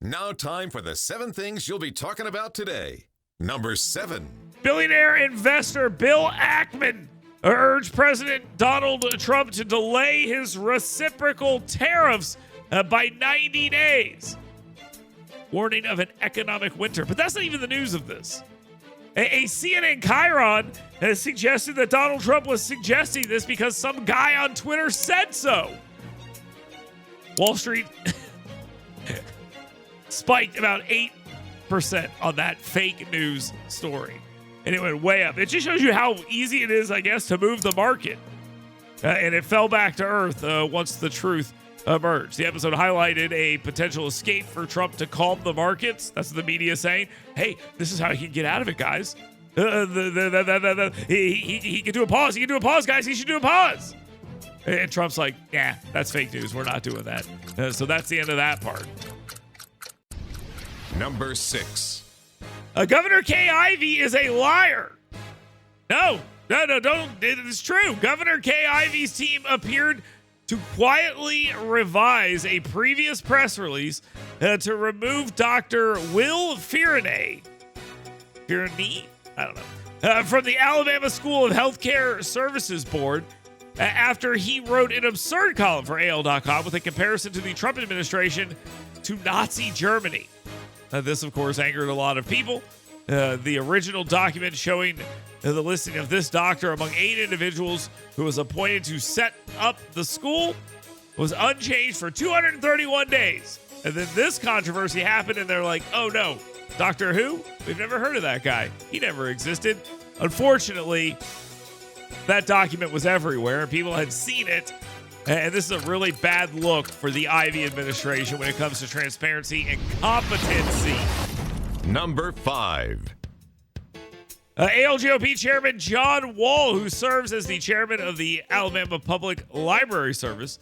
Now time for the 7 things you'll be talking about today. Number 7. Billionaire investor Bill Ackman urged President Donald Trump to delay his reciprocal tariffs by 90 days. Warning of an economic winter. But that's not even the news of this. A CNN chyron has suggested that Donald Trump was suggesting this because some guy on Twitter said so. Wall Street spiked about 8% on that fake news story. And it went way up. It just shows you how easy it is, I guess, to move the market. And it fell back to earth once the truth emerged. The episode highlighted a potential escape for Trump to calm the markets. That's what the media is saying. Hey, this is how he can get out of it, guys. He can do a pause. He can do a pause, guys. He should do a pause. And Trump's like, yeah, that's fake news. We're not doing that. So that's the end of that part. Number 6. Governor Kay Ivey is a liar. No, don't. It is true. Governor Kay Ivey's team appeared to quietly revise a previous press release to remove Dr. Will Fearney, I don't know, from the Alabama School of Healthcare Services Board after he wrote an absurd column for AL.com with a comparison to the Trump administration to Nazi Germany. This, of course, angered a lot of people. The original document showing the listing of this doctor among 8 individuals who was appointed to set up the school was unchanged for 231 days. And then this controversy happened, and they're like, oh no, Doctor Who? We've never heard of that guy. He never existed. Unfortunately, that document was everywhere, and people had seen it. And this is a really bad look for the Ivey administration when it comes to transparency and competency. Number 5. ALGOP Chairman John Wall, who serves as the chairman of the Alabama Public Library Service,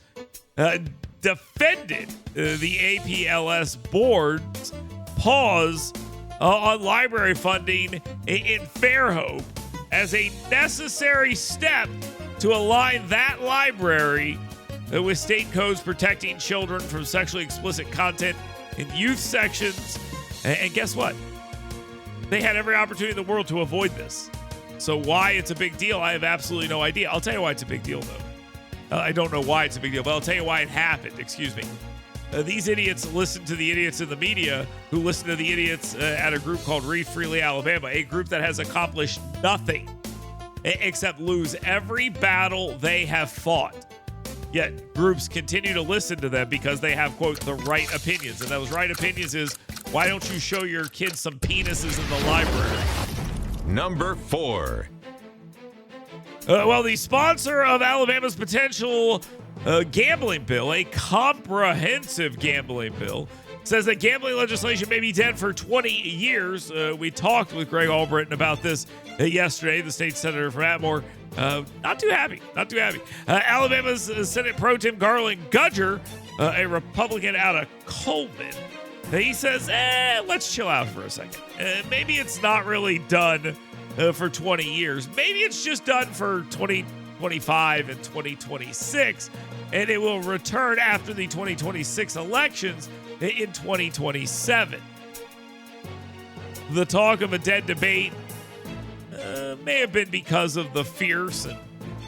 defended the APLS board's pause on library funding in Fairhope as a necessary step to align that library with state codes protecting children from sexually explicit content in youth sections. And guess what? They had every opportunity in the world to avoid this. So why it's a big deal, I have absolutely no idea. I'll tell you why it's a big deal, though. I don't know why it's a big deal, but I'll tell you why it happened. Excuse me. These idiots listen to the idiots in the media who listen to the idiots at a group called Read Freely Alabama, a group that has accomplished nothing except lose every battle they have fought. Yet groups continue to listen to them because they have, quote, the right opinions. And those right opinions is, why don't you show your kids some penises in the library? Number 4. Well, the sponsor of Alabama's potential gambling bill, a comprehensive gambling bill, says that gambling legislation may be dead for 20 years. We talked with Greg Albritton about this yesterday, the state senator from Atmore. Not too happy. Alabama's Senate Pro Tem Garland Gudger, a Republican out of Coleman, he says, let's chill out for a second. Maybe it's not really done for 20 years. Maybe it's just done for 2025 and 2026, and it will return after the 2026 elections in 2027. The talk of a dead debate may have been because of the fierce and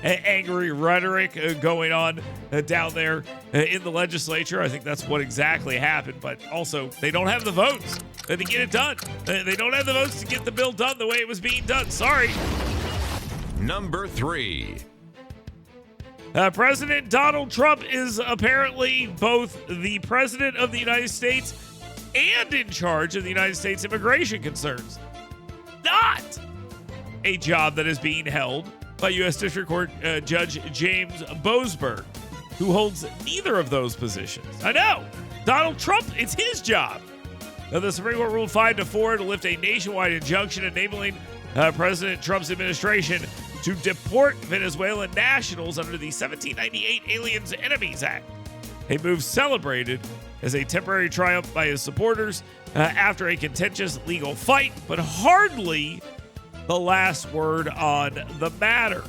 angry rhetoric going on down there in the legislature. I think that's what exactly happened, but also they don't have the votes to get it done. They don't have the votes to get the bill done the way it was being done. Sorry. Number 3. President Donald Trump is apparently both the president of the United States and in charge of the United States immigration concerns. Not a job that is being held by U.S. District Court Judge James Boasberg, who holds neither of those positions. I know. Donald Trump, it's his job. Now, the Supreme Court ruled 5-4 to lift a nationwide injunction enabling President Trump's administration to deport Venezuelan nationals under the 1798 Aliens Enemies Act, a move celebrated as a temporary triumph by his supporters after a contentious legal fight, but hardly the last word on the matter.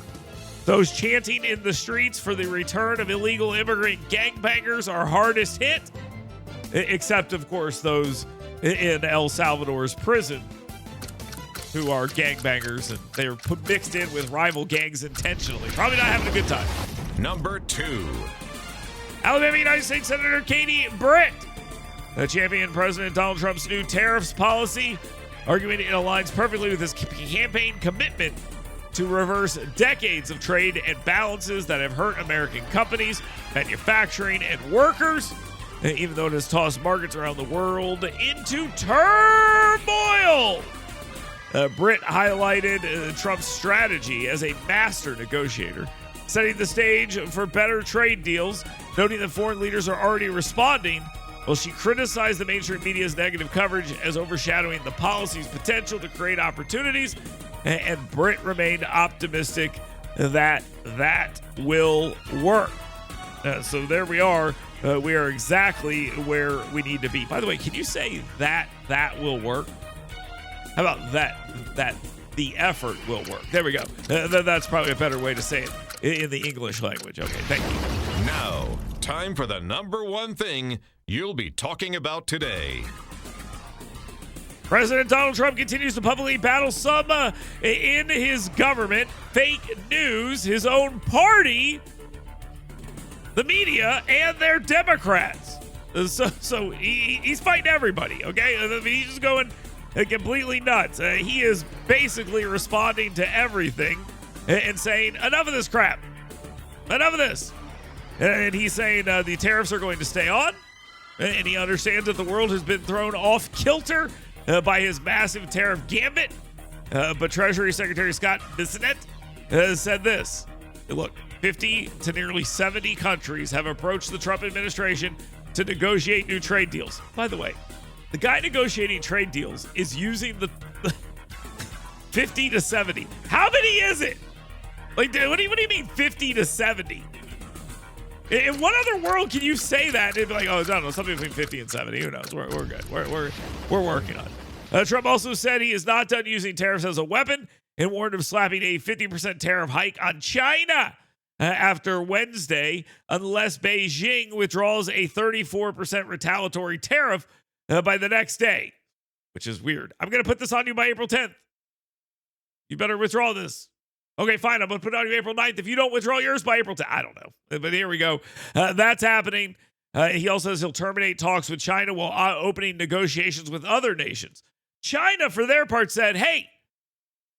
Those chanting in the streets for the return of illegal immigrant gangbangers are hardest hit, except, of course, those in El Salvador's prison who are gangbangers, and they're mixed in with rival gangs intentionally. Probably not having a good time. Number 2. Alabama United States Senator Katie Britt championed President Donald Trump's new tariffs policy, arguing it aligns perfectly with his campaign commitment to reverse decades of trade imbalances that have hurt American companies, manufacturing, and workers, even though it has tossed markets around the world into turmoil. Britt highlighted Trump's strategy as a master negotiator, setting the stage for better trade deals, noting that foreign leaders are already responding, while she criticized the mainstream media's negative coverage as overshadowing the policy's potential to create opportunities, and Britt remained optimistic that that will work. So there we are. We are exactly where we need to be. By the way, can you say that will work? How about that the effort will work? There we go. That's probably a better way to say it in the English language. Okay, thank you. Now, time for the number 1 thing you'll be talking about today. President Donald Trump continues to publicly battle some in his government, fake news, his own party, the media, and their Democrats. So he's fighting everybody, okay? I mean, he's just going completely nuts. He is basically responding to everything and saying, enough of this crap. Enough of this. And he's saying the tariffs are going to stay on. And he understands that the world has been thrown off kilter by his massive tariff gambit. But Treasury Secretary Scott Bissett said this. Look, 50 to nearly 70 countries have approached the Trump administration to negotiate new trade deals. By the way, the guy negotiating trade deals is using the 50 to 70. How many is it? Like, what do you mean 50 to 70? In what other world can you say that and be like, oh, no, something between 50 and 70? Who knows? We're good. We're working on it. Trump also said he is not done using tariffs as a weapon and warned of slapping a 50% tariff hike on China after Wednesday unless Beijing withdraws a 34% retaliatory tariff by the next day, which is weird. I'm going to put this on you by April 10th. You better withdraw this. Okay, fine. I'm going to put it on you April 9th. If you don't withdraw yours by April 10th, I don't know. But here we go. That's happening. He also says he'll terminate talks with China while opening negotiations with other nations. China, for their part, said, hey,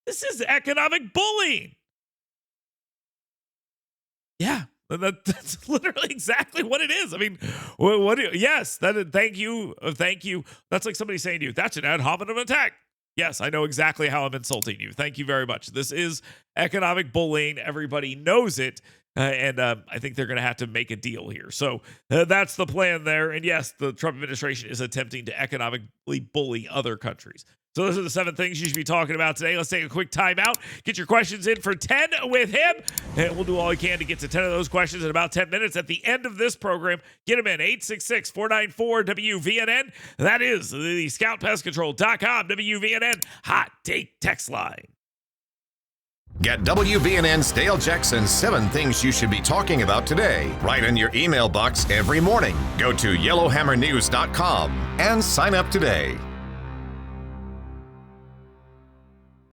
this is economic bullying. Yeah, that's literally exactly what it is. I mean, thank you. That's like somebody saying to you, that's an ad hominem attack. Yes, I know exactly how I'm insulting you. Thank you very much. This is economic bullying. Everybody knows it. And I think they're going to have to make a deal here. So that's the plan there. And yes, the Trump administration is attempting to economically bully other countries. So those are the 7 things you should be talking about today. Let's take a quick time out. Get your questions in for 10 with him. And we'll do all we can to get to 10 of those questions in about 10 minutes. At the end of this program, get them in 866-494-WVNN. That is the ScoutPestControl.com WVNN Hot Take Text Line. Get WVNN's Dale Jackson's 7 Things You Should Be Talking About Today right in your email box every morning. Go to yellowhammernews.com and sign up today.